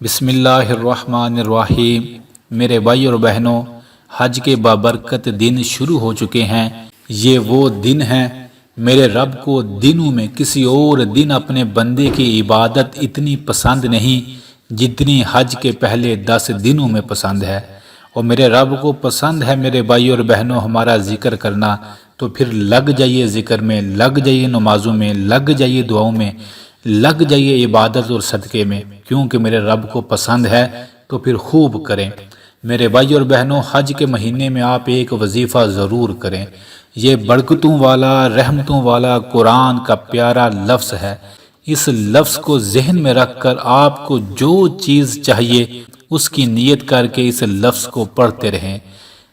بسم اللہ الرحمن الرحیم۔ میرے بھائی اور بہنوں، حج کے بابرکت دن شروع ہو چکے ہیں۔ یہ وہ دن ہیں، میرے رب کو دنوں میں کسی اور دن اپنے بندے کی عبادت اتنی پسند نہیں جتنی حج کے پہلے 10 دنوں میں پسند ہے۔ اور میرے رب کو پسند ہے میرے بھائی اور بہنوں ہمارا ذکر کرنا، تو پھر لگ جائیے ذکر میں، لگ جائیے نمازوں میں، لگ جائیے دعاؤں میں، لگ جائیے عبادت اور صدقے میں، کیونکہ میرے رب کو پسند ہے تو پھر خوب کریں۔ میرے بھائی اور بہنوں، حج کے مہینے میں آپ ایک وظیفہ ضرور کریں۔ یہ برکتوں والا، رحمتوں والا قرآن کا پیارا لفظ ہے۔ اس لفظ کو ذہن میں رکھ کر آپ کو جو چیز چاہیے اس کی نیت کر کے اس لفظ کو پڑھتے رہیں۔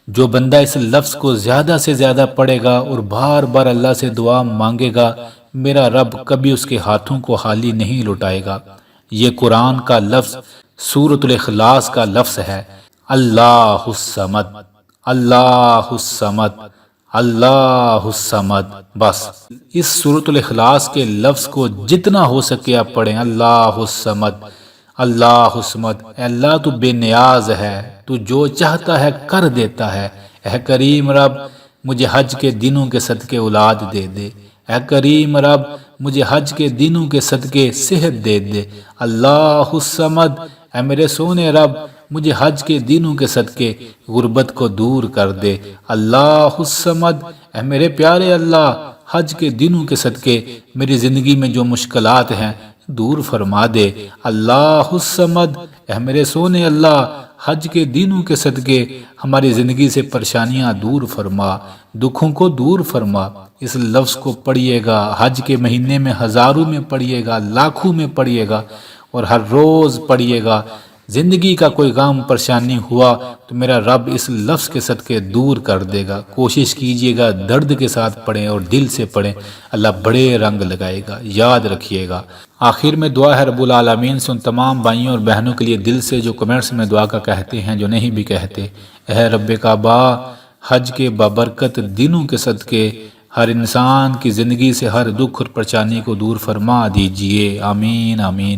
جو بندہ اس لفظ کو زیادہ سے زیادہ پڑھے گا اور بار بار اللہ سے دعا مانگے گا، میرا رب کبھی اس کے ہاتھوں کو خالی نہیں لوٹائے گا۔ یہ قرآن کا لفظ سورۃ الاخلاص کا لفظ ہے۔ اللہ الصمد، اللہ الصمد، اللہ الصمد۔ بس اس سورۃ الاخلاص کے لفظ کو جتنا ہو سکے آپ پڑھیں۔ اللہ الصمد، اللہ الصمد۔ اے اللہ تو بے نیاز ہے، تو جو چاہتا ہے کر دیتا ہے۔ اے کریم رب، مجھے حج کے دنوں کے صدقے اولاد دے دے۔ اے کریم رب، مجھے حج کے دنوں کے صدقے صحت دے دے۔ اللہ الصمد، اے میرے سونے رب، مجھے حج کے دنوں کے صدقے غربت کو دور کر دے۔ اللہ الصمد، اے میرے پیارے اللہ، حج کے دنوں کے صدقے میری زندگی میں جو مشکلات ہیں دور فرما دے۔ اللہ الصمد، اے میرے سونے اللہ، حج کے دنوں کے صدقے ہماری زندگی سے پریشانیاں دور فرما، دکھوں کو دور فرما۔ اس لفظ کو پڑھیے گا، حج کے مہینے میں ہزاروں میں پڑھیے گا، لاکھوں میں پڑھیے گا، اور ہر روز پڑھیے گا۔ زندگی کا کوئی غم پریشانی ہوا تو میرا رب اس لفظ کے صدقے دور کر دے گا۔ کوشش کیجئے گا درد کے ساتھ پڑھیں اور دل سے پڑھیں، اللہ بڑے رنگ لگائے گا، یاد رکھیے گا۔ آخر میں دعا ہے رب العالمین سے ان تمام بھائیوں اور بہنوں کے لیے دل سے جو کمنٹس میں دعا کا کہتے ہیں، جو نہیں بھی کہتے، اے رب کعبہ، حج کے بابرکت دنوں کے صدقے ہر انسان کی زندگی سے ہر دکھ اور پریشانی کو دور فرما دیجئے، آمین آمین۔